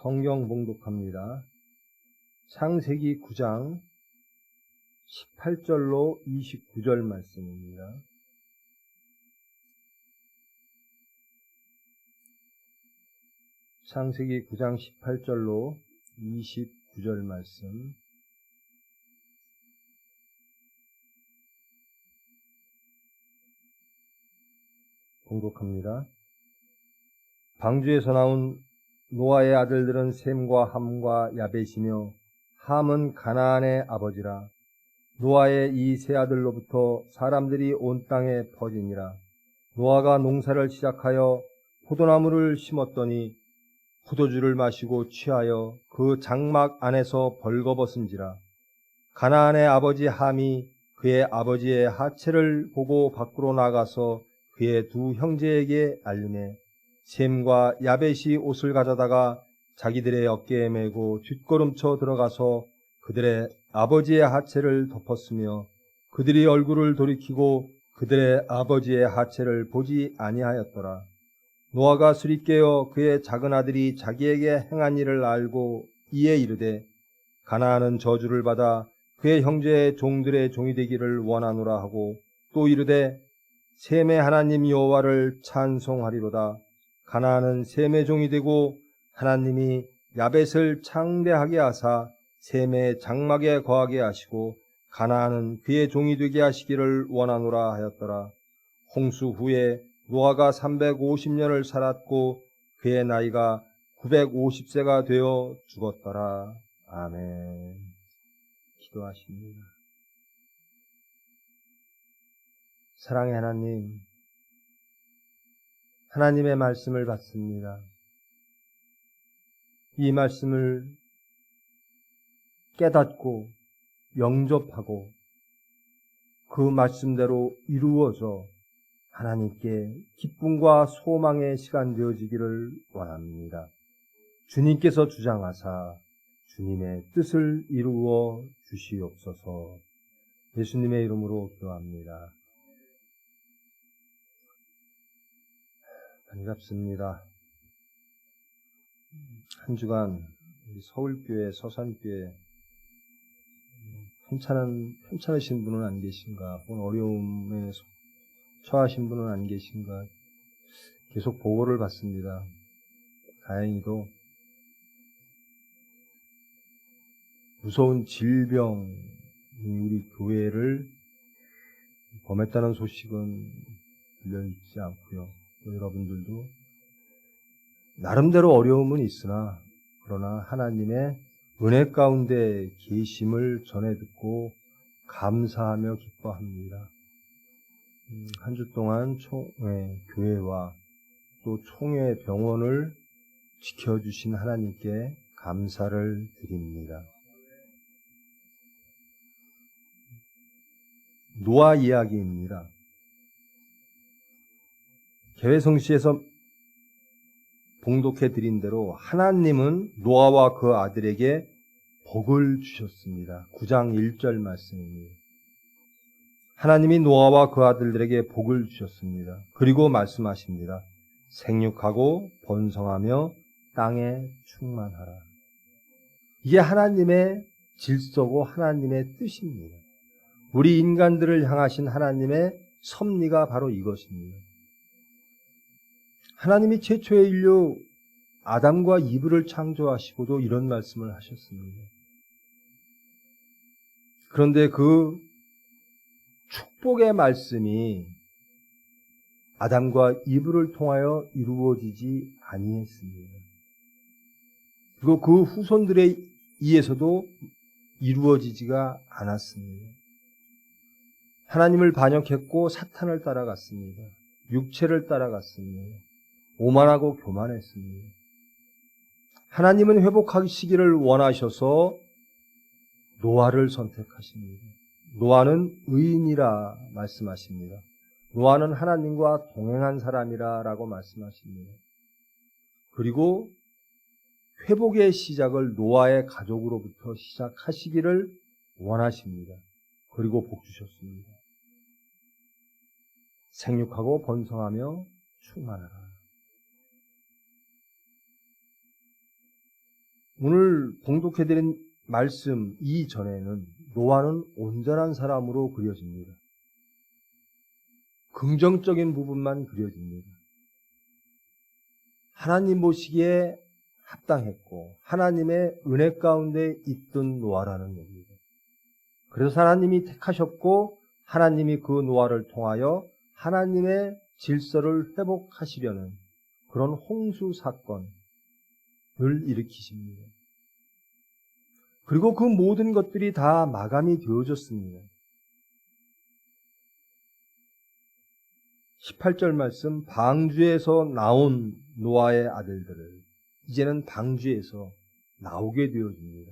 성경 봉독합니다. 창세기 9장 18절로 29절 말씀입니다. 창세기 9장 18절로 29절 말씀. 봉독합니다. 방주에서 나온 노아의 아들들은 셈과 함과 야벳이며 함은 가나안의 아버지라. 노아의 이 세 아들로부터 사람들이 온 땅에 퍼지니라. 노아가 농사를 시작하여 포도나무를 심었더니 포도주를 마시고 취하여 그 장막 안에서 벌거벗은지라. 가나안의 아버지 함이 그의 아버지의 하체를 보고 밖으로 나가서 그의 두 형제에게 알리매 셈과 야벳이 옷을 가져다가 자기들의 어깨에 메고 뒷걸음쳐 들어가서 그들의 아버지의 하체를 덮었으며 그들이 얼굴을 돌이키고 그들의 아버지의 하체를 보지 아니하였더라. 노아가 술이 깨어 그의 작은 아들이 자기에게 행한 일을 알고 이에 이르되 가나안은 저주를 받아 그의 형제의 종들의 종이 되기를 원하노라 하고 또 이르되 셈의 하나님 여호와를 찬송하리로다. 가나안은 셈의 종이 되고 하나님이 야벳을 창대하게 하사 셈의 장막에 거하게 하시고 가나안은 그의 종이 되게 하시기를 원하노라 하였더라. 홍수 후에 노아가 350년을 살았고 그의 나이가 950세가 되어 죽었더라. 아멘. 기도하십니다. 사랑의 하나님, 하나님의 말씀을 받습니다. 이 말씀을 깨닫고 영접하고 그 말씀대로 이루어져 하나님께 기쁨과 소망의 시간 되어지기를 원합니다. 주님께서 주장하사 주님의 뜻을 이루어 주시옵소서. 예수님의 이름으로 기도합니다. 반갑습니다. 한 주간 서울교회, 서산교회 편찮으신 분은 안 계신가? 혹은 어려움에 처하신 분은 안 계신가? 계속 보고를 받습니다. 다행히도 무서운 질병이 우리 교회를 범했다는 소식은 들려있지 않고요. 또 여러분들도 나름대로 어려움은 있으나 그러나 하나님의 은혜 가운데 계심을 전해 듣고 감사하며 기뻐합니다. 한 주 동안 교회와 또 총회 병원을 지켜주신 하나님께 감사를 드립니다. 노아 이야기입니다. 개회성시에서 봉독해 드린 대로 하나님은 노아와 그 아들에게 복을 주셨습니다. 9장 1절 말씀입니다. 하나님이 노아와 그 아들들에게 복을 주셨습니다. 그리고 말씀하십니다. 생육하고 번성하며 땅에 충만하라. 이게 하나님의 질서고 하나님의 뜻입니다. 우리 인간들을 향하신 하나님의 섭리가 바로 이것입니다. 하나님이 최초의 인류 아담과 이브를 창조하시고도 이런 말씀을 하셨습니다. 그런데 그 축복의 말씀이 아담과 이브를 통하여 이루어지지 아니했습니다. 그리고 그 후손들에 의해서도 이루어지지가 않았습니다. 하나님을 반역했고 사탄을 따라갔습니다. 육체를 따라갔습니다. 오만하고 교만했습니다. 하나님은 회복하시기를 원하셔서 노아를 선택하십니다. 노아는 의인이라 말씀하십니다. 노아는 하나님과 동행한 사람이라 라고 말씀하십니다. 그리고 회복의 시작을 노아의 가족으로부터 시작하시기를 원하십니다. 그리고 복 주셨습니다. 생육하고 번성하며 충만하라. 오늘 봉독해드린 말씀 이전에는 노아는 온전한 사람으로 그려집니다. 긍정적인 부분만 그려집니다. 하나님 보시기에 합당했고 하나님의 은혜 가운데 있던 노아라는 겁니다. 그래서 하나님이 택하셨고 하나님이 그 노아를 통하여 하나님의 질서를 회복하시려는 그런 홍수 사건을 일으키십니다. 그리고 그 모든 것들이 다 마감이 되어졌습니다. 18절 말씀, 방주에서 나온 노아의 아들들을 이제는 방주에서 나오게 되어집니다.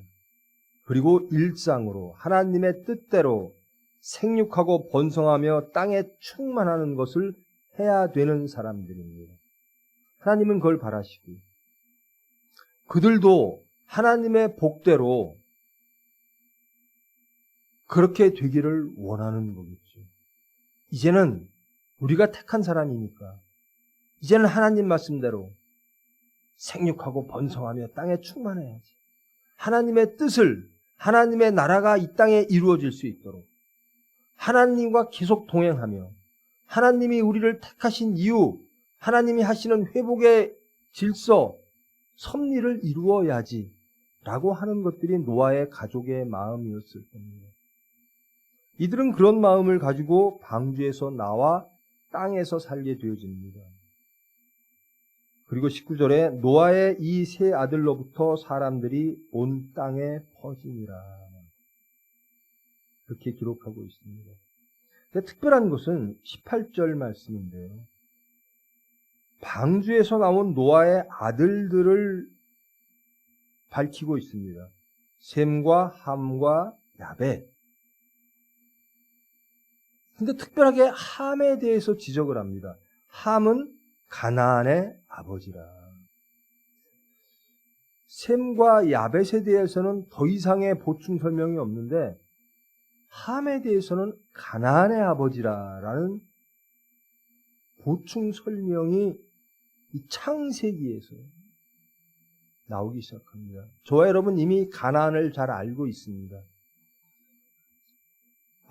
그리고 일상으로 하나님의 뜻대로 생육하고 번성하며 땅에 충만하는 것을 해야 되는 사람들입니다. 하나님은 그걸 바라시고 그들도 하나님의 복대로 그렇게 되기를 원하는 거겠죠. 이제는 우리가 택한 사람이니까 이제는 하나님 말씀대로 생육하고 번성하며 땅에 충만해야지. 하나님의 뜻을, 하나님의 나라가 이 땅에 이루어질 수 있도록 하나님과 계속 동행하며 하나님이 우리를 택하신 이유, 하나님이 하시는 회복의 질서, 섭리를 이루어야지 라고 하는 것들이 노아의 가족의 마음이었을 겁니다. 이들은 그런 마음을 가지고 방주에서 나와 땅에서 살게 되어집니다. 그리고 19절에 노아의 이 세 아들로부터 사람들이 온 땅에 퍼지니라. 그렇게 기록하고 있습니다. 근데 특별한 것은 18절 말씀인데요. 방주에서 나온 노아의 아들들을 밝히고 있습니다. 셈과 함과 야벳. 근데 특별하게 함에 대해서 지적을 합니다. 함은 가나안의 아버지라. 셈과 야벳에 대해서는 더 이상의 보충 설명이 없는데 함에 대해서는 가나안의 아버지라라는 보충 설명이 이 창세기에서 나오기 시작합니다. 저와 여러분 이미 가나안을 잘 알고 있습니다.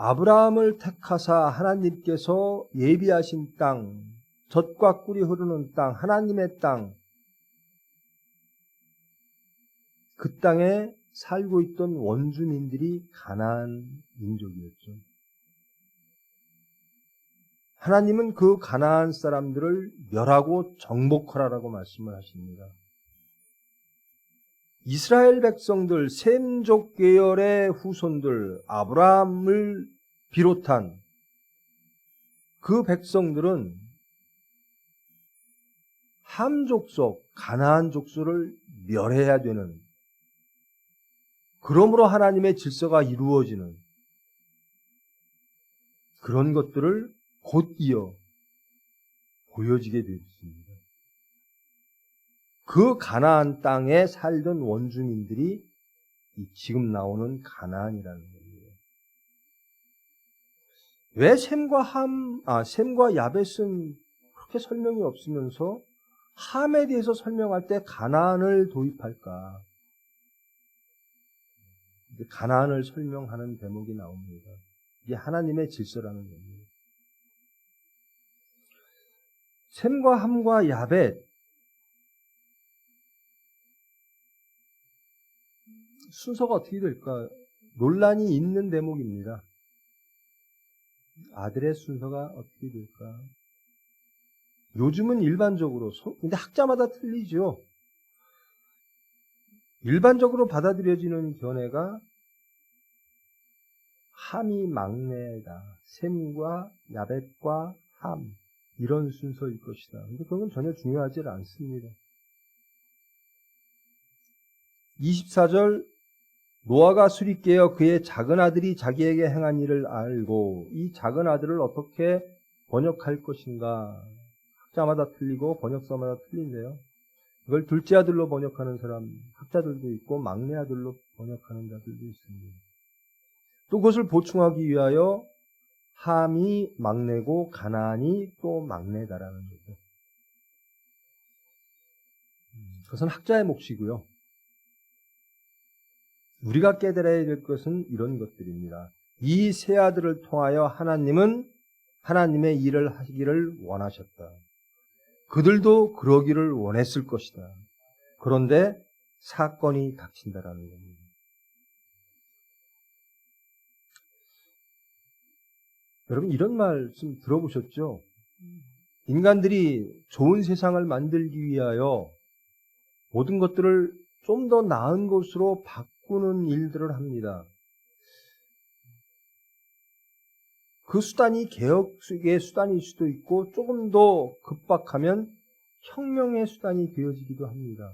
아브라함을 택하사 하나님께서 예비하신 땅, 젖과 꿀이 흐르는 땅, 하나님의 땅, 그 땅에 살고 있던 원주민들이 가나안 민족이었죠. 하나님은 그 가나안 사람들을 멸하고 정복하라라고 말씀을 하십니다. 이스라엘 백성들, 셈족 계열의 후손들, 아브라함을 비롯한 그 백성들은 함 족속, 가나안 족속을 멸해야 되는, 그러므로 하나님의 질서가 이루어지는 그런 것들을 곧 이어 보여지게 되었습니다. 그 가나안 땅에 살던 원주민들이 지금 나오는 가나안이라는 겁니다. 왜 셈과 야벳은 그렇게 설명이 없으면서 함에 대해서 설명할 때 가나안을 도입할까? 가나안을 설명하는 대목이 나옵니다. 이게 하나님의 질서라는 겁니다. 셈과 함과 야벳, 순서가 어떻게 될까? 논란이 있는 대목입니다. 아들의 순서가 어떻게 될까? 요즘은 일반적으로, 근데 학자마다 틀리죠. 일반적으로 받아들여지는 견해가 함이 막내다. 셈과 야벳과 함, 이런 순서일 것이다. 근데 그건 전혀 중요하지 않습니다. 24절, 노아가 술이 깨어 그의 작은 아들이 자기에게 행한 일을 알고 이 작은 아들을 어떻게 번역할 것인가. 학자마다 틀리고 번역서마다 틀린데요. 이걸 둘째 아들로 번역하는 사람, 학자들도 있고 막내 아들로 번역하는 자들도 있습니다. 또 그것을 보충하기 위하여 함이 막내고 가나안이 또 막내다라는 거죠. 그것은 학자의 몫이고요. 우리가 깨달아야 될 것은 이런 것들입니다. 이 세 아들을 통하여 하나님은 하나님의 일을 하기를 원하셨다. 그들도 그러기를 원했을 것이다. 그런데 사건이 닥친다라는 겁니다. 여러분 이런 말씀 들어보셨죠? 인간들이 좋은 세상을 만들기 위하여 모든 것들을 좀 더 나은 것으로 바꾸는 일들을 합니다. 그 수단이 개혁의 수단일 수도 있고 조금 더 급박하면 혁명의 수단이 되어지기도 합니다.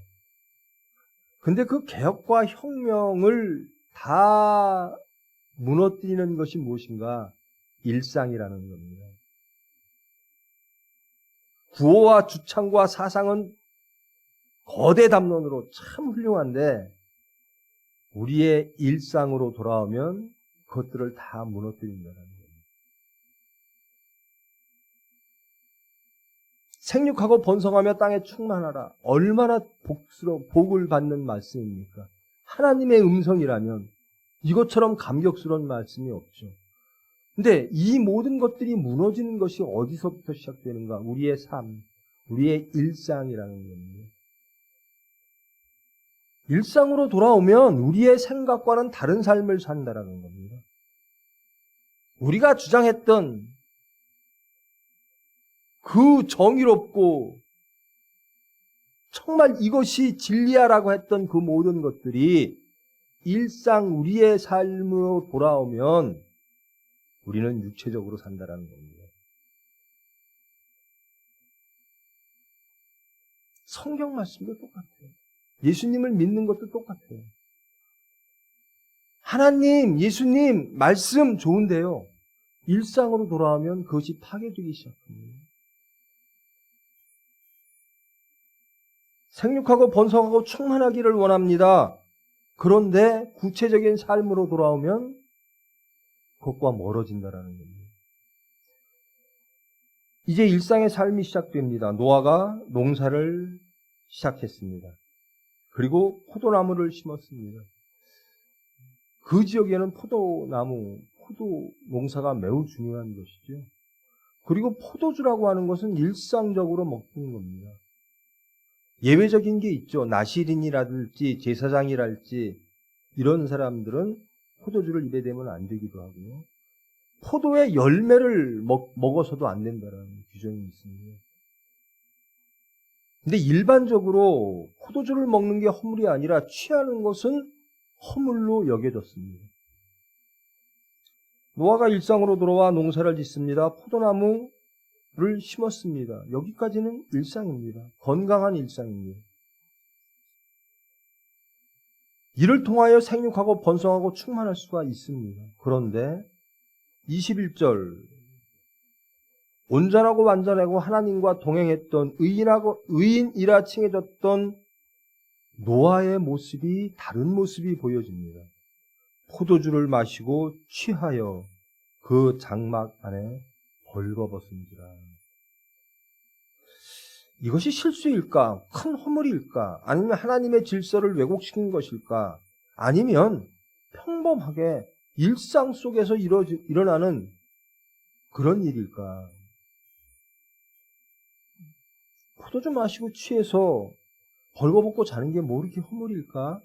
근데 그 개혁과 혁명을 다 무너뜨리는 것이 무엇인가? 일상이라는 겁니다. 구호와 주창과 사상은 거대 담론으로 참 훌륭한데 우리의 일상으로 돌아오면 그것들을 다 무너뜨린다는 거예요. 생육하고 번성하며 땅에 충만하라. 얼마나 복을 받는 말씀입니까? 하나님의 음성이라면 이것처럼 감격스러운 말씀이 없죠. 근데 이 모든 것들이 무너지는 것이 어디서부터 시작되는가? 우리의 삶, 우리의 일상이라는 겁니다. 일상으로 돌아오면 우리의 생각과는 다른 삶을 산다라는 겁니다. 우리가 주장했던 그 정의롭고 정말 이것이 진리야라고 했던 그 모든 것들이 일상 우리의 삶으로 돌아오면 우리는 육체적으로 산다라는 겁니다. 성경 말씀도 똑같아요. 예수님을 믿는 것도 똑같아요. 하나님, 예수님 말씀 좋은데요. 일상으로 돌아오면 그것이 파괴되기 시작합니다. 생육하고 번성하고 충만하기를 원합니다. 그런데 구체적인 삶으로 돌아오면 그것과 멀어진다라는 겁니다. 이제 일상의 삶이 시작됩니다. 노아가 농사를 시작했습니다. 그리고 포도나무를 심었습니다. 그 지역에는 포도 농사가 매우 중요한 것이죠. 그리고 포도주라고 하는 것은 일상적으로 먹는 겁니다. 예외적인 게 있죠. 나시린이라든지 제사장이랄지 이런 사람들은 포도주를 입에 대면 안 되기도 하고요. 포도의 열매를 먹어서도 안 된다는 규정이 있습니다. 근데 일반적으로 포도주를 먹는 게 허물이 아니라 취하는 것은 허물로 여겨졌습니다. 노아가 일상으로 돌아와 농사를 짓습니다. 포도나무를 심었습니다. 여기까지는 일상입니다. 건강한 일상입니다. 이를 통하여 생육하고 번성하고 충만할 수가 있습니다. 그런데 21절 온전하고 완전하고 하나님과 동행했던 의인이라 칭해졌던 노아의 모습이 다른 모습이 보여집니다. 포도주를 마시고 취하여 그 장막 안에 벌거벗은지라. 이것이 실수일까? 큰 허물일까? 아니면 하나님의 질서를 왜곡시킨 것일까? 아니면 평범하게 일상 속에서 일어나는 그런 일일까? 포도주 마시고 취해서 벌거벗고 자는 게 뭐 이렇게 허물일까?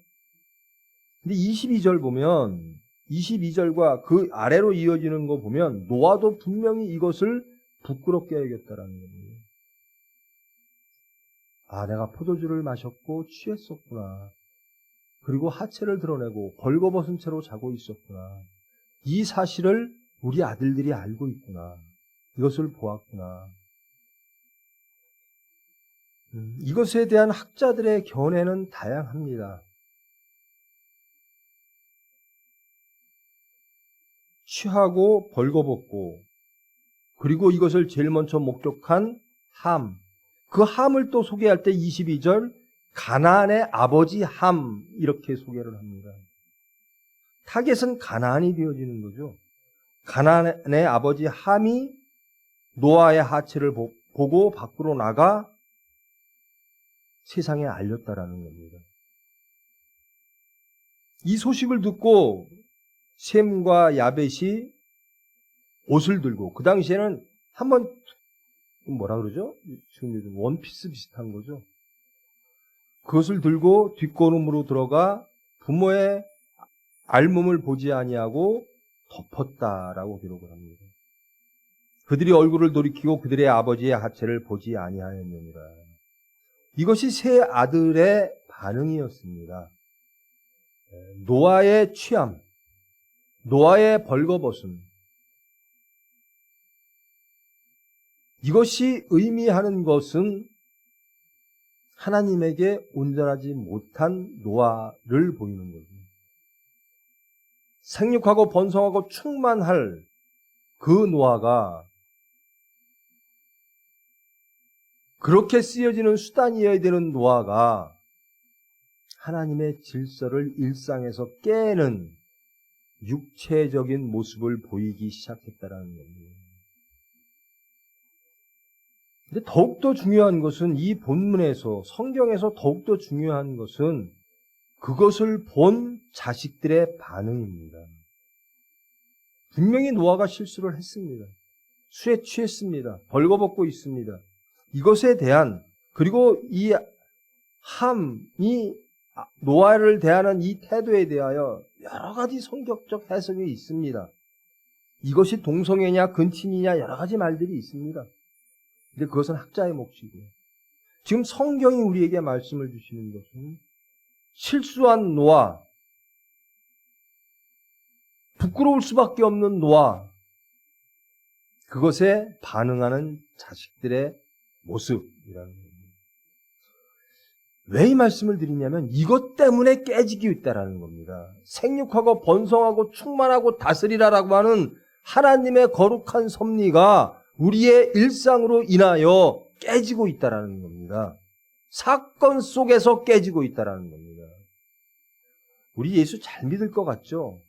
근데 22절 보면 22절과 그 아래로 이어지는 거 보면 노아도 분명히 이것을 부끄럽게 여겼다라는 겁니다. 아, 내가 포도주를 마셨고 취했었구나. 그리고 하체를 드러내고 벌거벗은 채로 자고 있었구나. 이 사실을 우리 아들들이 알고 있구나. 이것을 보았구나. 이것에 대한 학자들의 견해는 다양합니다. 취하고 벌거벗고 그리고 이것을 제일 먼저 목격한 함. 그 함을 또 소개할 때 22절 가나안의 아버지 함 이렇게 소개를 합니다. 타겟은 가나안이 되어지는 거죠. 가나안의 아버지 함이 노아의 하체를 보고 밖으로 나가 세상에 알렸다라는 겁니다. 이 소식을 듣고 셈과 야벳이 옷을 들고, 그 당시에는 한번 뭐라 그러죠? 지금 요즘 원피스 비슷한 거죠. 그것을 들고 뒷걸음으로 들어가 부모의 알몸을 보지 아니하고 덮었다라고 기록을 합니다. 그들이 얼굴을 돌이키고 그들의 아버지의 하체를 보지 아니하였느니라. 이것이 세 아들의 반응이었습니다. 노아의 취함, 노아의 벌거벗음, 이것이 의미하는 것은 하나님에게 온전하지 못한 노아를 보이는 거죠. 생육하고 번성하고 충만할 그 노아가 그렇게 쓰여지는 수단이어야 되는 노아가 하나님의 질서를 일상에서 깨는 육체적인 모습을 보이기 시작했다라는 겁니다. 근데 더욱더 중요한 것은 이 본문에서, 성경에서 더욱더 중요한 것은 그것을 본 자식들의 반응입니다. 분명히 노아가 실수를 했습니다. 술에 취했습니다. 벌거벗고 있습니다. 이것에 대한, 그리고 이 함이 노아를 대하는 이 태도에 대하여 여러 가지 성격적 해석이 있습니다. 이것이 동성애냐 근친이냐 여러 가지 말들이 있습니다. 근데 그것은 학자의 몫이고요. 지금 성경이 우리에게 말씀을 주시는 것은 실수한 노아, 부끄러울 수밖에 없는 노아, 그것에 반응하는 자식들의 모습이라는 겁니다. 왜 이 말씀을 드리냐면 이것 때문에 깨지기 있다라는 겁니다. 생육하고 번성하고 충만하고 다스리라라고 하는 하나님의 거룩한 섭리가 우리의 일상으로 인하여 깨지고 있다라는 겁니다. 사건 속에서 깨지고 있다라는 겁니다. 우리 예수 잘 믿을 것 같죠?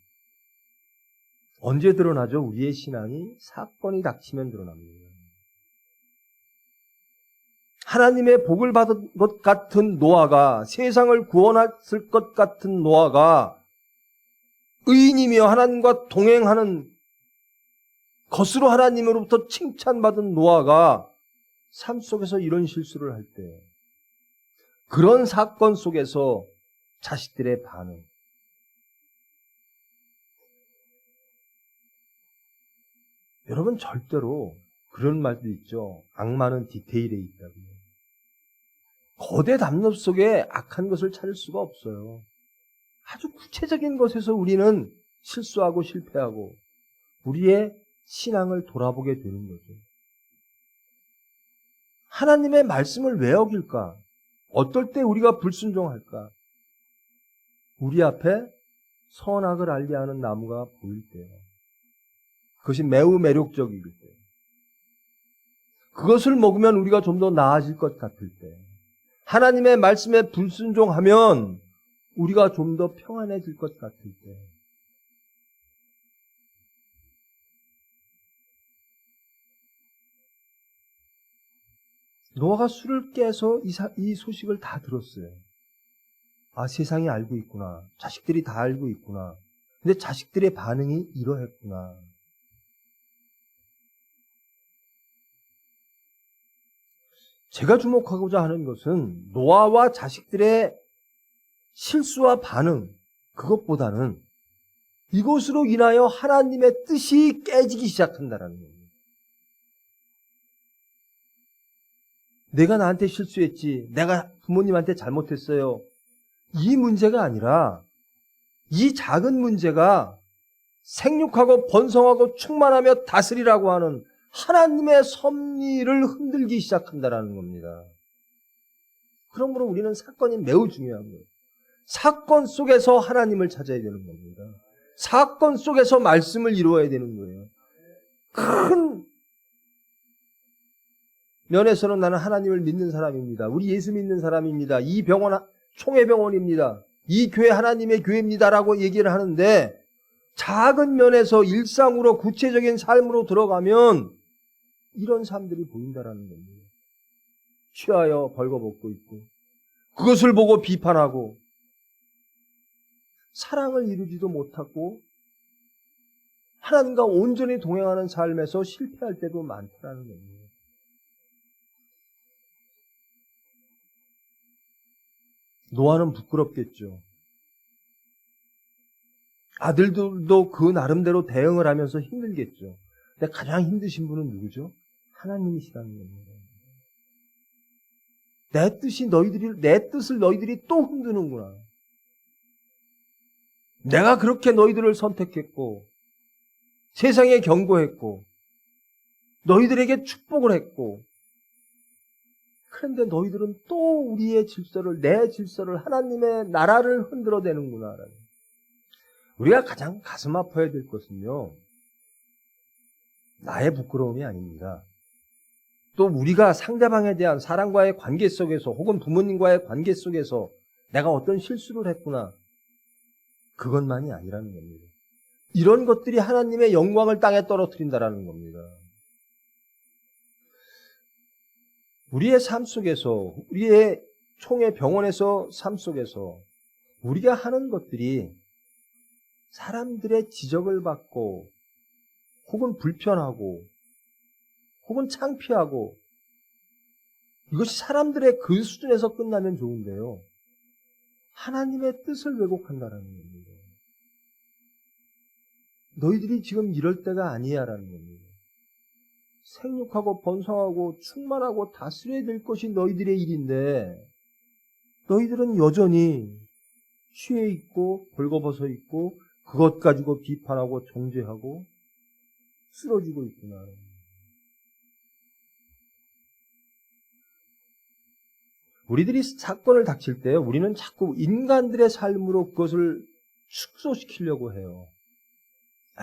언제 드러나죠? 우리의 신앙이 사건이 닥치면 드러납니다. 하나님의 복을 받은 것 같은 노아가, 세상을 구원했을 것 같은 노아가 의인이며 하나님과 동행하는 것으로 하나님으로부터 칭찬받은 노아가 삶 속에서 이런 실수를 할 때, 그런 사건 속에서 자식들의 반응, 여러분 절대로 그런 말도 있죠. 악마는 디테일에 있다고. 거대 담력 속에 악한 것을 찾을 수가 없어요. 아주 구체적인 것에서 우리는 실수하고 실패하고 우리의 신앙을 돌아보게 되는 거죠. 하나님의 말씀을 왜 어길까? 어떨 때 우리가 불순종할까? 우리 앞에 선악을 알게 하는 나무가 보일 때, 그것이 매우 매력적일 때, 그것을 먹으면 우리가 좀 더 나아질 것 같을 때, 하나님의 말씀에 불순종하면 우리가 좀 더 평안해질 것 같을 때, 노아가 술을 깨서 이 소식을 다 들었어요. 아, 세상이 알고 있구나. 자식들이 다 알고 있구나. 근데 자식들의 반응이 이러했구나. 제가 주목하고자 하는 것은 노아와 자식들의 실수와 반응, 그것보다는 이것으로 인하여 하나님의 뜻이 깨지기 시작한다는 거예요. 내가 나한테 실수했지, 내가 부모님한테 잘못했어요, 이 문제가 아니라 이 작은 문제가 생육하고 번성하고 충만하며 다스리라고 하는 하나님의 섭리를 흔들기 시작한다는 겁니다. 그러므로 우리는 사건이 매우 중요한 거예요. 사건 속에서 하나님을 찾아야 되는 겁니다. 사건 속에서 말씀을 이루어야 되는 거예요. 큰 면에서는 나는 하나님을 믿는 사람입니다. 우리 예수 믿는 사람입니다. 이 병원 총회병원입니다. 이 교회 하나님의 교회입니다라고 얘기를 하는데, 작은 면에서 일상으로 구체적인 삶으로 들어가면 이런 사람들이 보인다라는 겁니다. 취하여 벌거벗고 있고, 그것을 보고 비판하고, 사랑을 이루지도 못하고 하나님과 온전히 동행하는 삶에서 실패할 때도 많다는 겁니다. 노아는 부끄럽겠죠. 아들들도 그 나름대로 대응을 하면서 힘들겠죠. 근데 가장 힘드신 분은 누구죠? 하나님이시라는 겁니다. 내 뜻을 너희들이 또 흔드는구나. 내가 그렇게 너희들을 선택했고, 세상에 경고했고, 너희들에게 축복을 했고, 그런데 너희들은 또 우리의 질서를, 내 질서를, 하나님의 나라를 흔들어대는구나. 우리가 가장 가슴 아파야 될 것은요, 나의 부끄러움이 아닙니다. 또 우리가 상대방에 대한 사람과의 관계 속에서 혹은 부모님과의 관계 속에서 내가 어떤 실수를 했구나. 그것만이 아니라는 겁니다. 이런 것들이 하나님의 영광을 땅에 떨어뜨린다라는 겁니다. 우리의 삶 속에서, 우리의 총회 병원에서 삶 속에서 우리가 하는 것들이 사람들의 지적을 받고 혹은 불편하고 혹은 창피하고 이것이 사람들의 그 수준에서 끝나면 좋은데요. 하나님의 뜻을 왜곡한다라는 겁니다. 너희들이 지금 이럴 때가 아니야라는 겁니다. 생육하고 번성하고 충만하고 다스려야 될 것이 너희들의 일인데 너희들은 여전히 취해 있고 벌거벗어 있고 그것 가지고 비판하고 정죄하고 쓰러지고 있구나. 우리들이 사건을 닥칠 때 우리는 자꾸 인간들의 삶으로 그것을 축소시키려고 해요.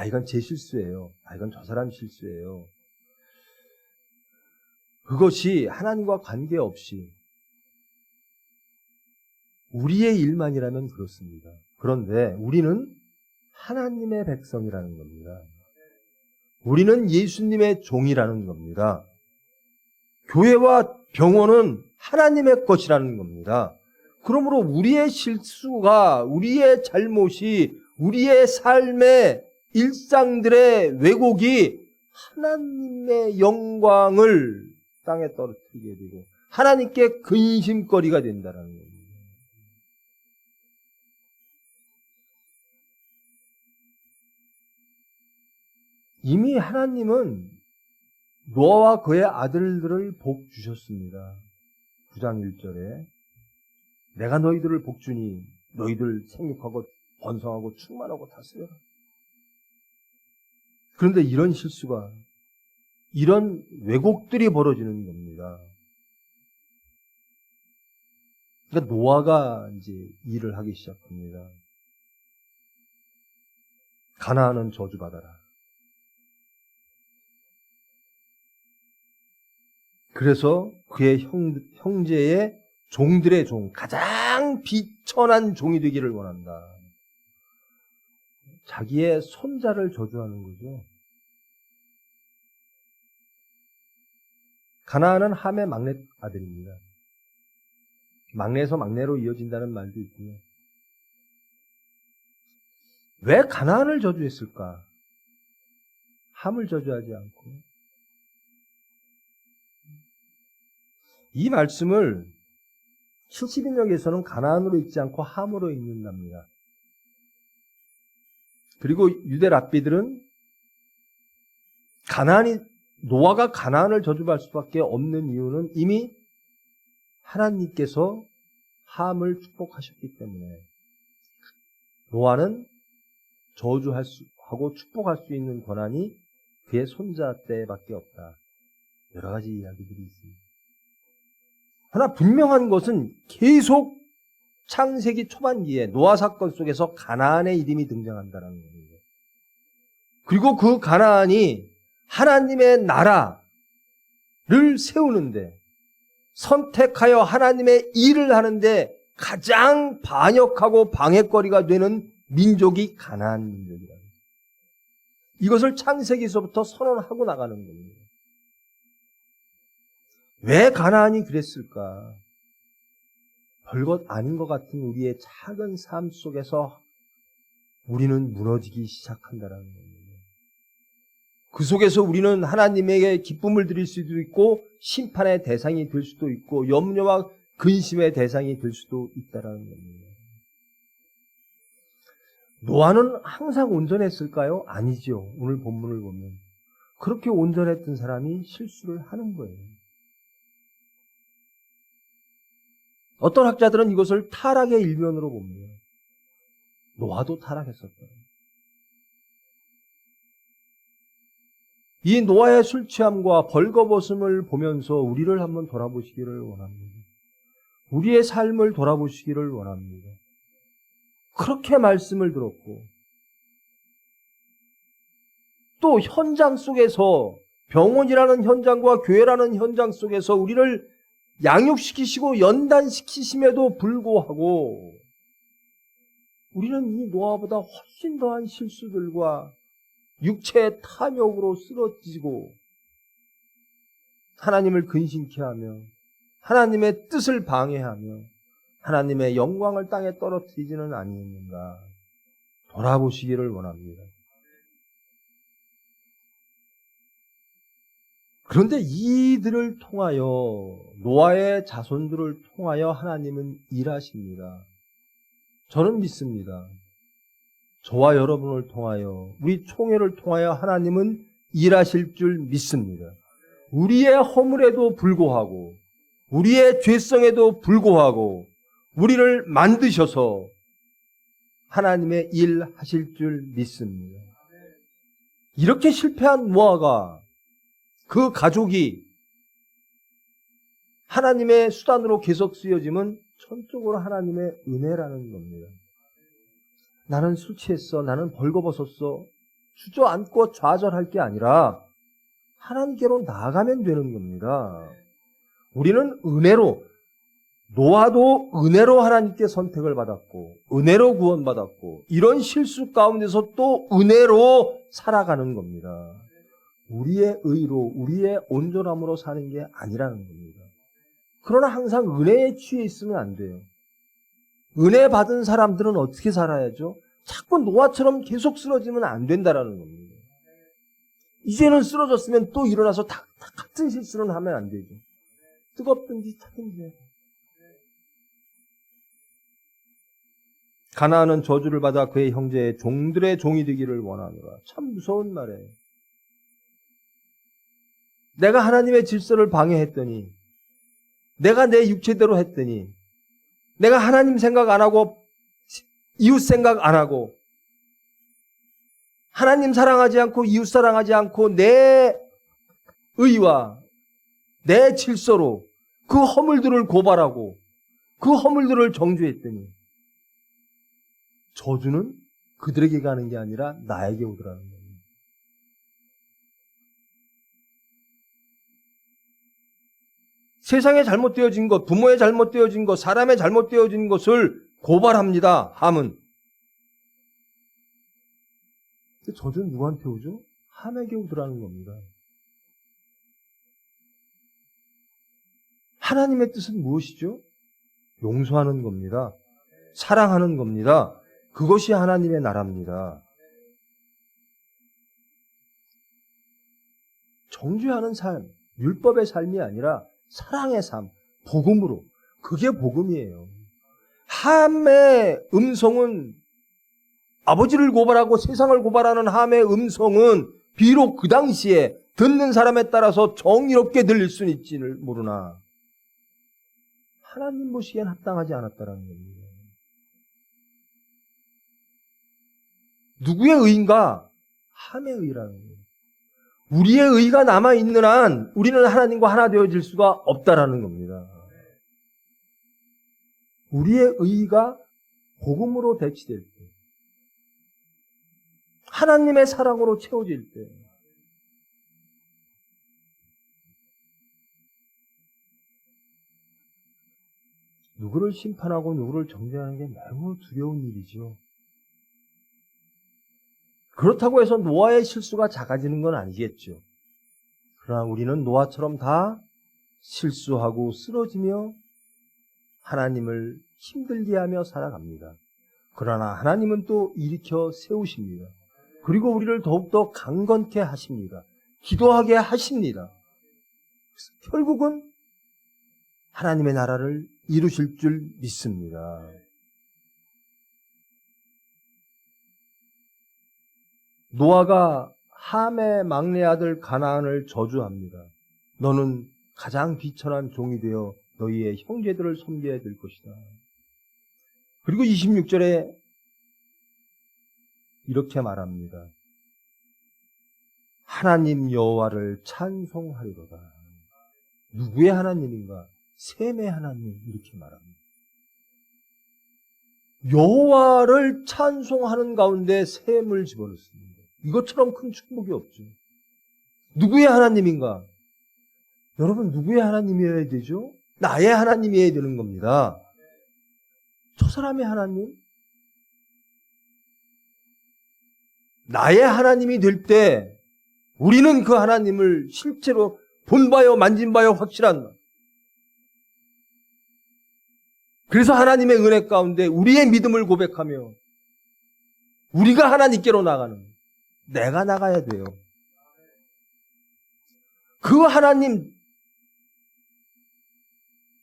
이건 제 실수예요. 이건 저 사람 실수예요. 그것이 하나님과 관계없이 우리의 일만이라면 그렇습니다. 그런데 우리는 하나님의 백성이라는 겁니다. 우리는 예수님의 종이라는 겁니다. 교회와 병원은 하나님의 것이라는 겁니다. 그러므로 우리의 실수가, 우리의 잘못이, 우리의 삶의 일상들의 왜곡이 하나님의 영광을 땅에 떨어뜨리게 되고 하나님께 근심거리가 된다는 겁니다. 이미 하나님은 노아와 그의 아들들을 복 주셨습니다. 9장 1절에 내가 너희들을 복 주니 너희들 생육하고 번성하고 충만하고 다스려라. 그런데 이런 실수가, 이런 왜곡들이 벌어지는 겁니다. 그러니까 노아가 이제 일을 하기 시작합니다. 가나안은 저주받아라. 그래서 그의 형제의 종들의 종, 가장 비천한 종이 되기를 원한다. 자기의 손자를 저주하는 거죠. 가나안은 함의 막내 아들입니다. 막내에서 막내로 이어진다는 말도 있고요. 왜 가나안을 저주했을까? 함을 저주하지 않고. 이 말씀을 70인역에서는 가나안으로 읽지 않고 함으로 읽는답니다. 그리고 유대 랍비들은 노아가 가나안을 저주할 수밖에 없는 이유는 이미 하나님께서 함을 축복하셨기 때문에 노아는 저주하고 축복할 수 있는 권한이 그의 손자 때밖에 없다. 여러 가지 이야기들이 있습니다. 하나 분명한 것은 계속 창세기 초반기에 노아 사건 속에서 가나안의 이름이 등장한다는 겁니다. 그리고 그 가나안이 하나님의 나라를 세우는데 선택하여 하나님의 일을 하는데 가장 반역하고 방해거리가 되는 민족이 가나안 민족이다. 이것을 창세기에서부터 선언하고 나가는 겁니다. 왜 가나안이 그랬을까? 별것 아닌 것 같은 우리의 작은 삶 속에서 우리는 무너지기 시작한다는 겁니다. 그 속에서 우리는 하나님에게 기쁨을 드릴 수도 있고 심판의 대상이 될 수도 있고 염려와 근심의 대상이 될 수도 있다는 겁니다. 노아는 항상 온전했을까요? 아니죠. 오늘 본문을 보면 그렇게 온전했던 사람이 실수를 하는 거예요. 어떤 학자들은 이것을 타락의 일면으로 봅니다. 노아도 타락했었다. 이 노아의 술 취함과 벌거벗음을 보면서 우리를 한번 돌아보시기를 원합니다. 우리의 삶을 돌아보시기를 원합니다. 그렇게 말씀을 들었고 또 현장 속에서 병원이라는 현장과 교회라는 현장 속에서 우리를 양육시키시고 연단시키심에도 불구하고 우리는 이 노아보다 훨씬 더한 실수들과 육체의 탐욕으로 쓰러지고 하나님을 근심케 하며 하나님의 뜻을 방해하며 하나님의 영광을 땅에 떨어뜨리지는 아니했는가 돌아보시기를 원합니다. 그런데 이들을 통하여 노아의 자손들을 통하여 하나님은 일하십니다. 저는 믿습니다. 저와 여러분을 통하여 우리 총회를 통하여 하나님은 일하실 줄 믿습니다. 우리의 허물에도 불구하고 우리의 죄성에도 불구하고 우리를 만드셔서 하나님의 일 하실 줄 믿습니다. 이렇게 실패한 노아가 그 가족이 하나님의 수단으로 계속 쓰여짐은 전적으로 하나님의 은혜라는 겁니다. 나는 술 취했어. 나는 벌거벗었어. 주저앉고 좌절할 게 아니라 하나님께로 나아가면 되는 겁니다. 우리는 은혜로, 노아도 은혜로 하나님께 선택을 받았고 은혜로 구원받았고 이런 실수 가운데서 또 은혜로 살아가는 겁니다. 우리의 의로, 우리의 온전함으로 사는 게 아니라는 겁니다. 그러나 항상 은혜에 취해 있으면 안 돼요. 은혜 받은 사람들은 어떻게 살아야죠? 자꾸 노아처럼 계속 쓰러지면 안 된다라는 겁니다. 이제는 쓰러졌으면 또 일어나서 같은 실수는 하면 안 되죠. 뜨겁든지 차든지. 가나안은 저주를 받아 그의 형제의 종들의 종이 되기를 원하노라. 참 무서운 말이에요. 내가 하나님의 질서를 방해했더니 내가 내 육체대로 했더니 내가 하나님 생각 안 하고 이웃 생각 안 하고 하나님 사랑하지 않고 이웃 사랑하지 않고 내 의와 내 질서로 그 허물들을 고발하고 그 허물들을 정죄했더니 저주는 그들에게 가는 게 아니라 나에게 오더라는 겁니다. 세상에 잘못되어진 것, 부모의 잘못되어진 것, 사람의 잘못되어진 것을 고발합니다. 함은. 저주는 누구한테 오죠? 함에게 오더라는 겁니다. 하나님의 뜻은 무엇이죠? 용서하는 겁니다. 사랑하는 겁니다. 그것이 하나님의 나라입니다. 정죄하는 삶, 율법의 삶이 아니라 사랑의 삶, 복음으로. 그게 복음이에요. 함의 음성은 아버지를 고발하고 세상을 고발하는 함의 음성은 비록 그 당시에 듣는 사람에 따라서 정의롭게 들릴 수는 있지를 모르나 하나님 보시기엔 합당하지 않았다는 겁니다. 누구의 의인가? 함의 의라는 거예요. 우리의 의가 남아있는 한 우리는 하나님과 하나 되어질 수가 없다라는 겁니다. 우리의 의가 복음으로 대치될 때, 하나님의 사랑으로 채워질 때, 누구를 심판하고 누구를 정죄하는 게 매우 두려운 일이죠. 그렇다고 해서 노아의 실수가 작아지는 건 아니겠죠. 그러나 우리는 노아처럼 다 실수하고 쓰러지며 하나님을 힘들게 하며 살아갑니다. 그러나 하나님은 또 일으켜 세우십니다. 그리고 우리를 더욱더 강건케 하십니다. 기도하게 하십니다. 결국은 하나님의 나라를 이루실 줄 믿습니다. 노아가 함의 막내 아들 가나안을 저주합니다. 너는 가장 비천한 종이 되어 너희의 형제들을 섬겨야 될 것이다. 그리고 26절에 이렇게 말합니다. 하나님 여호와를 찬송하리로다. 누구의 하나님인가? 셈의 하나님, 이렇게 말합니다. 여호와를 찬송하는 가운데 셈을 집어넣습니다. 이것처럼 큰 축복이 없죠. 누구의 하나님인가? 여러분, 누구의 하나님이어야 되죠? 나의 하나님이어야 되는 겁니다. 저 사람의 하나님? 나의 하나님이 될 때 우리는 그 하나님을 실제로 본바요 만진바요 확실한, 그래서 하나님의 은혜 가운데 우리의 믿음을 고백하며 우리가 하나님께로 나가는, 내가 나가야 돼요. 그 하나님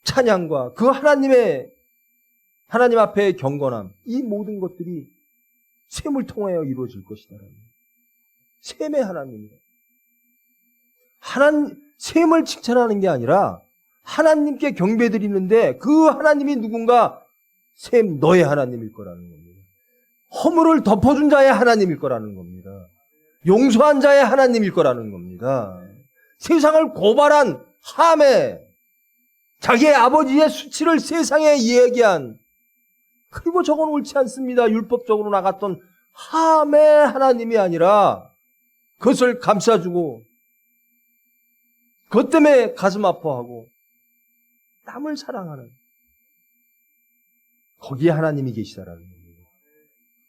찬양과 그 하나님 앞에 경건함, 이 모든 것들이 셈을 통하여 이루어질 것이다. 셈의 하나님입니다. 셈을 칭찬하는 게 아니라 하나님께 경배드리는데 그 하나님이 누군가? 셈, 너의 하나님일 거라는 겁니다. 허물을 덮어준 자의 하나님일 거라는 겁니다. 용서한 자의 하나님일 거라는 겁니다. 세상을 고발한 함에 자기의 아버지의 수치를 세상에 이야기한, 그리고 저건 옳지 않습니다. 율법적으로 나갔던 함의 하나님이 아니라 그것을 감싸주고 그것 때문에 가슴 아파하고 남을 사랑하는, 거기에 하나님이 계시다라는 겁니다.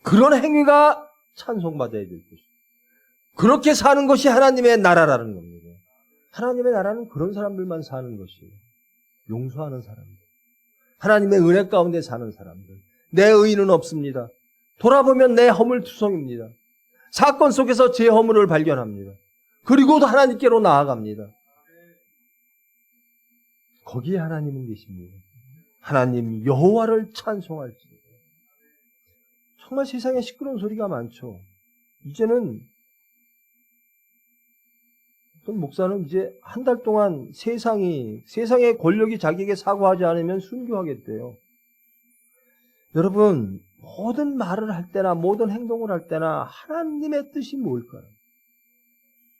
그런 행위가 찬송받아야 될 것입니다. 그렇게 사는 것이 하나님의 나라라는 겁니다. 하나님의 나라는 그런 사람들만 사는 것이에요. 용서하는 사람들, 하나님의 은혜 가운데 사는 사람들. 내 의의는 없습니다. 돌아보면 내 허물투성입니다. 사건 속에서 제 허물을 발견합니다. 그리고도 하나님께로 나아갑니다. 거기에 하나님은 계십니다. 하나님 여호와를 찬송할지어다. 정말 세상에 시끄러운 소리가 많죠. 이제는 어떤 목사는 이제 한 달 동안 세상의 권력이 자기에게 사과하지 않으면 순교하겠대요. 여러분, 모든 말을 할 때나 모든 행동을 할 때나 하나님의 뜻이 뭘까요?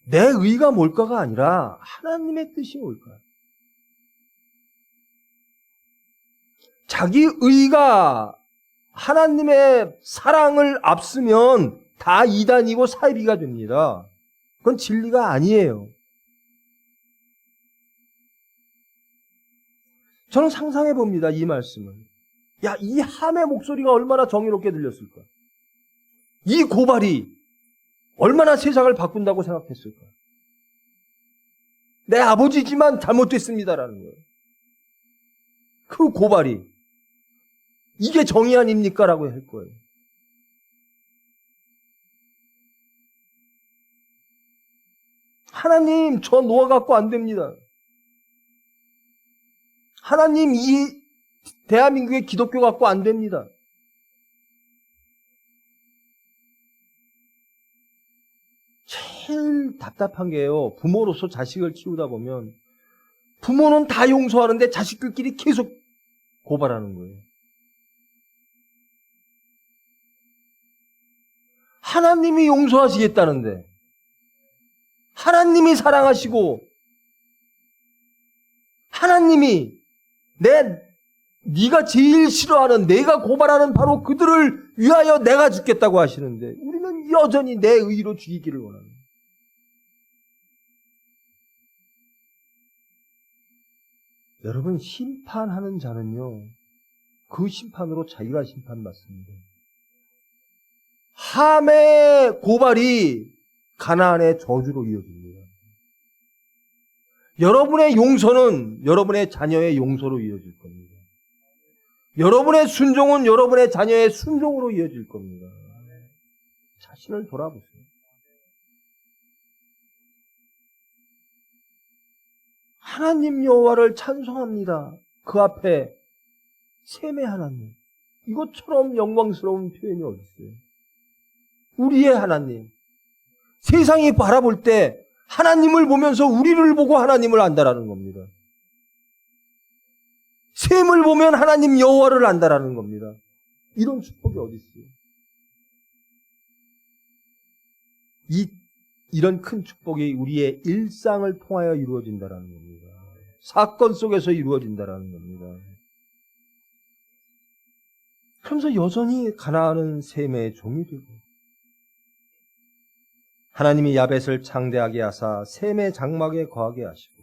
내 의가 뭘까가 아니라 하나님의 뜻이 뭘까요? 자기 의가 하나님의 사랑을 앞서면 다 이단이고 사이비가 됩니다. 그건 진리가 아니에요. 저는 상상해 봅니다, 이 말씀을. 야, 이 함의 목소리가 얼마나 정의롭게 들렸을까? 이 고발이 얼마나 세상을 바꾼다고 생각했을까? 내 아버지지만 잘못됐습니다라는 거예요. 그 고발이 이게 정의 아닙니까? 라고 할 거예요. 하나님, 저 노아 갖고 안 됩니다. 하나님, 이 대한민국의 기독교 갖고 안 됩니다. 제일 답답한 게요, 부모로서 자식을 키우다 보면 부모는 다 용서하는데 자식들끼리 계속 고발하는 거예요. 하나님이 용서하시겠다는데, 하나님이 사랑하시고, 하나님이 네가 제일 싫어하는, 내가 고발하는 바로 그들을 위하여 내가 죽겠다고 하시는데 우리는 여전히 내 의로 죽이기를 원합니다. 여러분, 심판하는 자는요, 그 심판으로 자기가 심판받습니다. 함의 고발이 가나안의 저주로 이어집니다. 여러분의 용서는 여러분의 자녀의 용서로 이어질 겁니다. 여러분의 순종은 여러분의 자녀의 순종으로 이어질 겁니다. 자신을 돌아보세요. 하나님 여호와를 찬송합니다. 그 앞에 셈의 하나님. 이것처럼 영광스러운 표현이 어디 있어요? 우리의 하나님. 세상이 바라볼 때 하나님을 보면서 우리를 보고 하나님을 안다라는 겁니다. 셈을 보면 하나님 여호와를 안다라는 겁니다. 이런 축복이 어디 있어요? 이런 큰 축복이 우리의 일상을 통하여 이루어진다라는 겁니다. 사건 속에서 이루어진다라는 겁니다. 그러면서 여전히 가나안은 셈의 종이 되고 하나님이 야벳을 창대하게 하사 셈의 장막에 거하게 하시고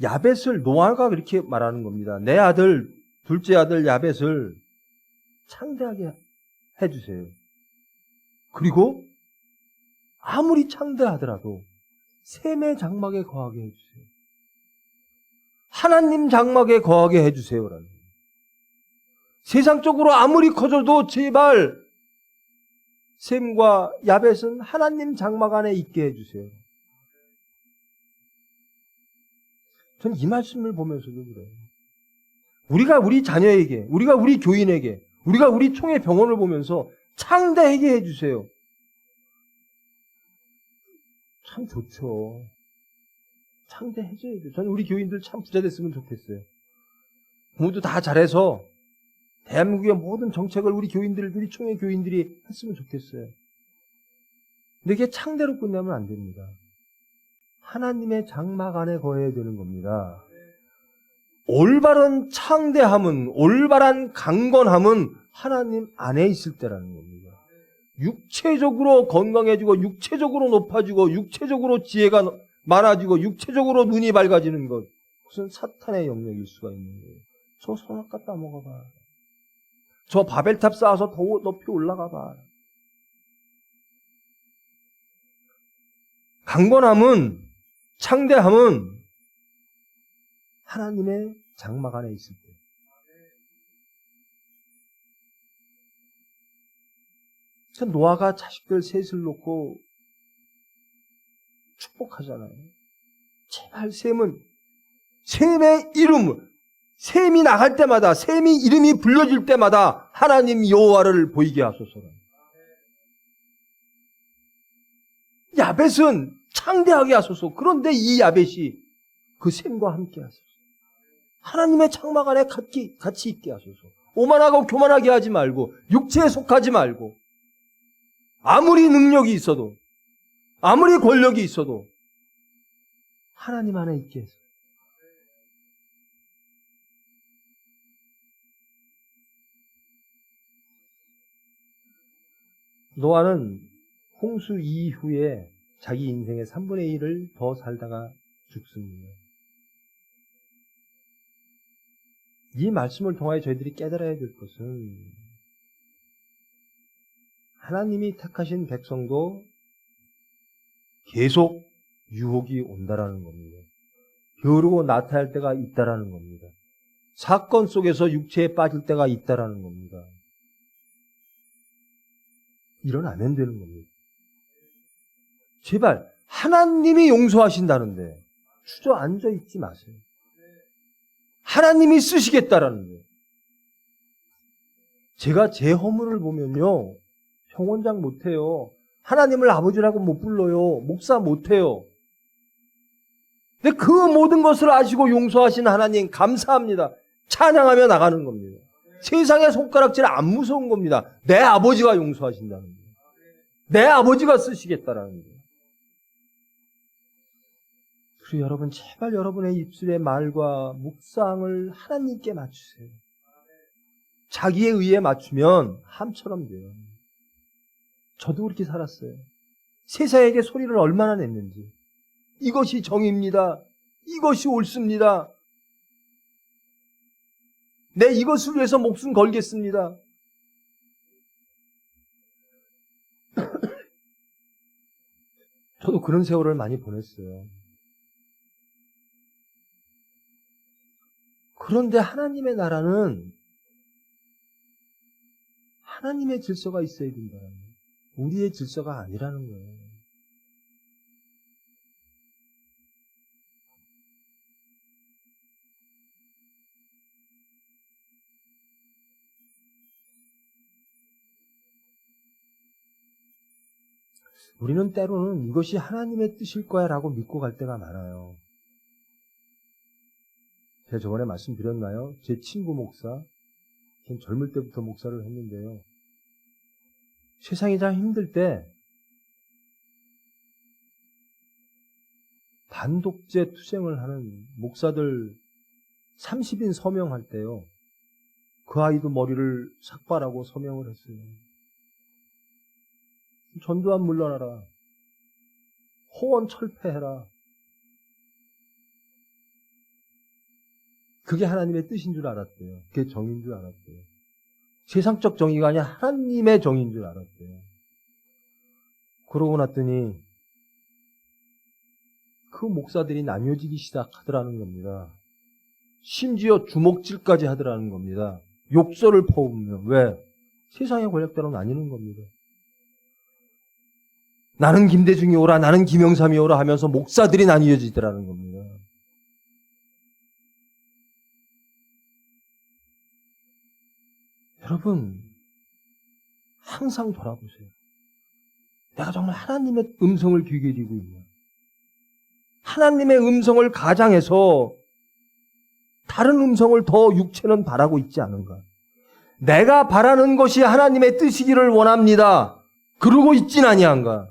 야벳을 노아가 그렇게 말하는 겁니다. 내 아들, 둘째 아들 야벳을 창대하게 해주세요. 그리고 아무리 창대하더라도 셈의 장막에 거하게 해주세요. 하나님 장막에 거하게 해주세요라는 거예요. 세상적으로 아무리 커져도 제발 셈과 야벳은 하나님 장막 안에 있게 해주세요. 전 이 말씀을 보면서도 그래요. 우리가 우리 자녀에게, 우리가 우리 교인에게, 우리가 우리 총회 병원을 보면서 창대하게 해주세요. 참 좋죠. 창대해줘야죠. 저는 우리 교인들 참 부자 됐으면 좋겠어요. 공부도 다 잘해서 대한민국의 모든 정책을 우리 교인들, 우리 총회 교인들이 했으면 좋겠어요. 근데 이게 창대로 끝나면 안 됩니다. 하나님의 장막 안에 거해야 되는 겁니다. 올바른 창대함은, 올바른 강건함은 하나님 안에 있을 때라는 겁니다. 육체적으로 건강해지고, 육체적으로 높아지고, 육체적으로 지혜가 많아지고, 육체적으로 눈이 밝아지는 것, 그것은 사탄의 영역일 수가 있는 거예요. 저 선악 갖다 먹어봐. 저 바벨탑 쌓아서 더 높이 올라가봐. 강건함은, 창대함은 하나님의 장막 안에 있을 때. 노아가 자식들 셋을 놓고 축복하잖아요. 제발 셈의 이름, 셈이 나갈 때마다, 셈이 이름이 불려질 때마다 하나님 여호와를 보이게 하소서. 야벳은 창대하게 하소서. 그런데 이 야벳이 그 셈과 함께 하소서. 하나님의 장막 안에 같이 있게 하소서. 오만하고 교만하게 하지 말고, 육체에 속하지 말고, 아무리 능력이 있어도, 아무리 권력이 있어도 하나님 안에 있게 해서. 노아는 홍수 이후에 자기 인생의 3분의 1을 더 살다가 죽습니다. 이 말씀을 통하여 저희들이 깨달아야 될 것은 하나님이 택하신 백성도 계속 유혹이 온다라는 겁니다. 게으르고 나태할 때가 있다라는 겁니다. 사건 속에서 육체에 빠질 때가 있다라는 겁니다. 일어나면 되는 겁니다. 제발 하나님이 용서하신다는데 주저앉아 있지 마세요. 하나님이 쓰시겠다라는 거예요. 제가 제 허물을 보면요, 평원장 못해요. 하나님을 아버지라고 못 불러요. 목사 못해요. 근데 그 모든 것을 아시고 용서하신 하나님 감사합니다. 찬양하며 나가는 겁니다. 세상의 손가락질 안 무서운 겁니다. 내 아버지가 용서하신다는 거예요. 내 아버지가 쓰시겠다라는 거예요. 그리고 여러분, 제발 여러분의 입술의 말과 묵상을 하나님께 맞추세요. 자기에 의해 맞추면 함처럼 돼요. 저도 그렇게 살았어요. 세상에게 소리를 얼마나 냈는지. 이것이 정의입니다. 이것이 옳습니다. 내 이것을 위해서 목숨 걸겠습니다. 저도 그런 세월을 많이 보냈어요. 그런데 하나님의 나라는 하나님의 질서가 있어야 된다는 거예요. 우리의 질서가 아니라는 거예요. 우리는 때로는 이것이 하나님의 뜻일 거야 라고 믿고 갈 때가 많아요. 제가 저번에 말씀드렸나요? 제 친구 목사, 전 젊을 때부터 목사를 했는데요. 세상이 참 힘들 때 단독제 투쟁을 하는 목사들 30인 서명할 때요. 그 아이도 머리를 삭발하고 서명을 했어요. 전두환 물러나라. 호원 철폐해라. 그게 하나님의 뜻인 줄 알았대요. 그게 정의인 줄 알았대요. 세상적 정의가 아니라 하나님의 정의인 줄 알았대요. 그러고 났더니 그 목사들이 나뉘어지기 시작하더라는 겁니다. 심지어 주먹질까지 하더라는 겁니다. 욕설을 퍼오며. 왜? 세상의 권력대로 나뉘는 겁니다. 나는 김대중이 오라, 나는 김영삼이 오라 하면서 목사들이 나뉘어지더라는 겁니다. 여러분, 항상 돌아보세요. 내가 정말 하나님의 음성을 귀 기울이고 있냐? 하나님의 음성을 가장해서 다른 음성을 더 육체는 바라고 있지 않은가? 내가 바라는 것이 하나님의 뜻이기를 원합니다. 그러고 있진 아니한가?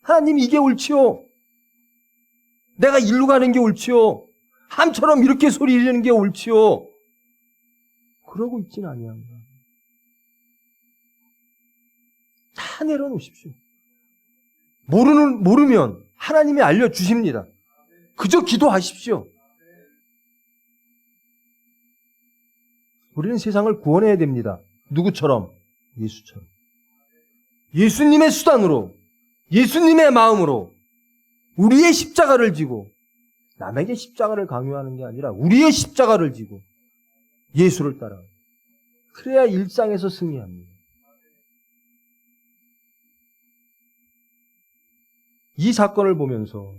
하나님 이게 옳지요. 내가 일로 가는 게 옳지요. 함처럼 이렇게 소리 지르는 게 옳지요. 그러고 있진 아니한가? 다 내려놓으십시오. 모르면 하나님이 알려주십니다. 그저 기도하십시오. 우리는 세상을 구원해야 됩니다. 누구처럼? 예수처럼. 예수님의 수단으로, 예수님의 마음으로 우리의 십자가를 지고, 남에게 십자가를 강요하는 게 아니라 우리의 십자가를 지고 예수를 따라. 그래야 일상에서 승리합니다. 이 사건을 보면서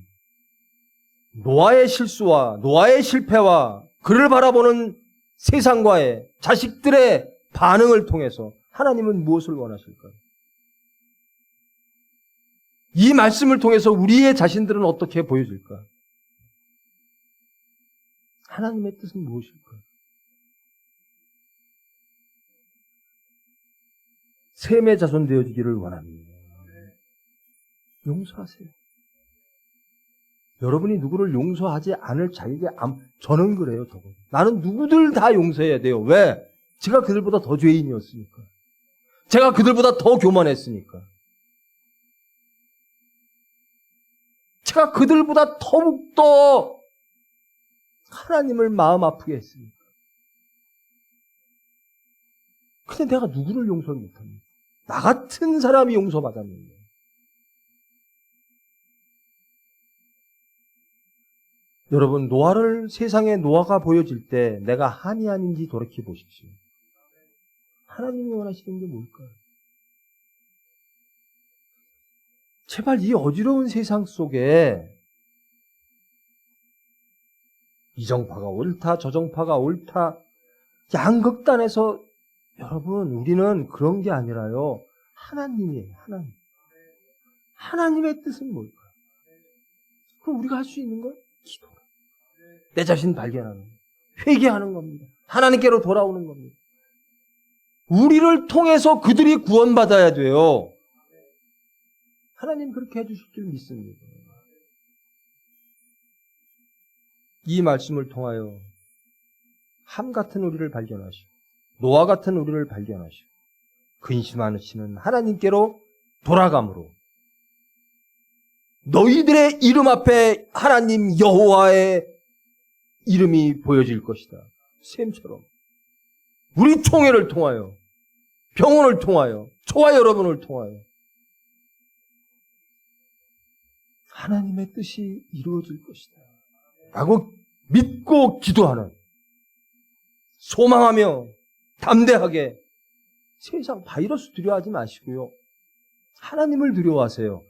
노아의 실수와 노아의 실패와 그를 바라보는 세상과의 자식들의 반응을 통해서 하나님은 무엇을 원하실까요? 이 말씀을 통해서 우리의 자신들은 어떻게 보여질까? 하나님의 뜻은 무엇일까? 셈의 자손 되어지기를 원합니다. 용서하세요. 여러분이 누구를 용서하지 않을 자격이 저는 그래요. 나는 누구들 다 용서해야 돼요. 왜? 제가 그들보다 더 죄인이었으니까. 제가 그들보다 더 교만했으니까. 제가 그들보다 더욱더 하나님을 마음 아프게 했으니까. 근데 내가 누구를 용서를 못합니까? 나 같은 사람이 용서받았는데. 여러분, 세상에 노아가 보여질 때 내가 한이 아닌지 돌이켜 보십시오. 하나님이 원하시는 게 뭘까요? 제발 이 어지러운 세상 속에 이 정파가 옳다, 저 정파가 옳다, 양극단에서 여러분, 우리는 그런 게 아니라요. 하나님이에요, 하나님. 하나님의 뜻은 뭘까요? 그럼 우리가 할 수 있는 건 기도. 내 자신 발견하는 겁니다. 회개하는 겁니다. 하나님께로 돌아오는 겁니다. 우리를 통해서 그들이 구원받아야 돼요. 하나님 그렇게 해주실 줄 믿습니다. 이 말씀을 통하여 함 같은 우리를 발견하시고 노아 같은 우리를 발견하시고 근심하시는 하나님께로 돌아감으로 너희들의 이름 앞에 하나님 여호와의 이름이 보여질 것이다. 셈처럼 우리 총회를 통하여 병원을 통하여 저와 여러분을 통하여 하나님의 뜻이 이루어질 것이다 라고 믿고 기도하는, 소망하며 담대하게 세상 바이러스 두려워하지 마시고요. 하나님을 두려워하세요.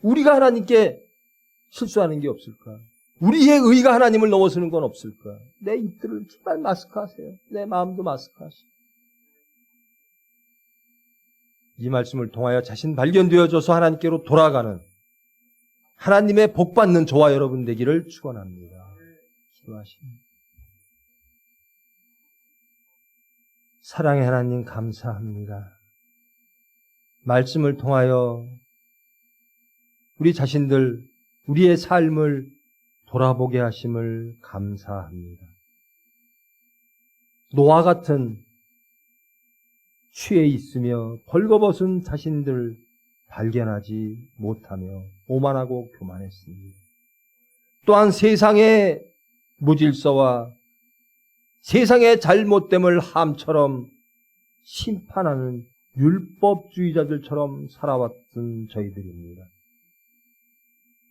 우리가 하나님께 실수하는 게 없을까? 우리의 의가 하나님을 넘어서는 건 없을까? 내 입들을 제발 마스크하세요. 내 마음도 마스크하시고. 이 말씀을 통하여 자신 발견되어져서 하나님께로 돌아가는 하나님의 복받는 저와 여러분 되기를 축원합니다. 기도하십니다. 사랑의 하나님 감사합니다. 말씀을 통하여 우리 자신들, 우리의 삶을 돌아보게 하심을 감사합니다. 노아 같은 취해 있으며 벌거벗은 자신들 발견하지 못하며 오만하고 교만했습니다. 또한 세상의 무질서와 세상의 잘못됨을 함처럼 심판하는 율법주의자들처럼 살아왔던 저희들입니다.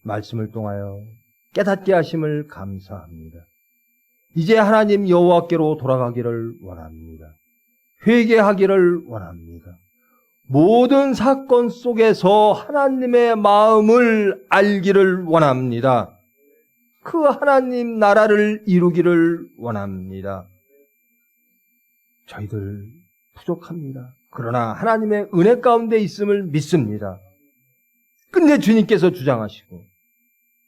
말씀을 통하여 깨닫게 하심을 감사합니다. 이제 하나님 여호와께로 돌아가기를 원합니다. 회개하기를 원합니다. 모든 사건 속에서 하나님의 마음을 알기를 원합니다. 그 하나님 나라를 이루기를 원합니다. 저희들 부족합니다. 그러나 하나님의 은혜 가운데 있음을 믿습니다. 끝내 주님께서 주장하시고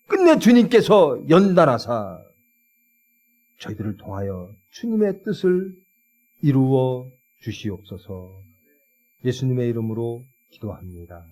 끝내 주님께서 연단하사 저희들을 통하여 주님의 뜻을 이루어 주시옵소서. 예수님의 이름으로 기도합니다.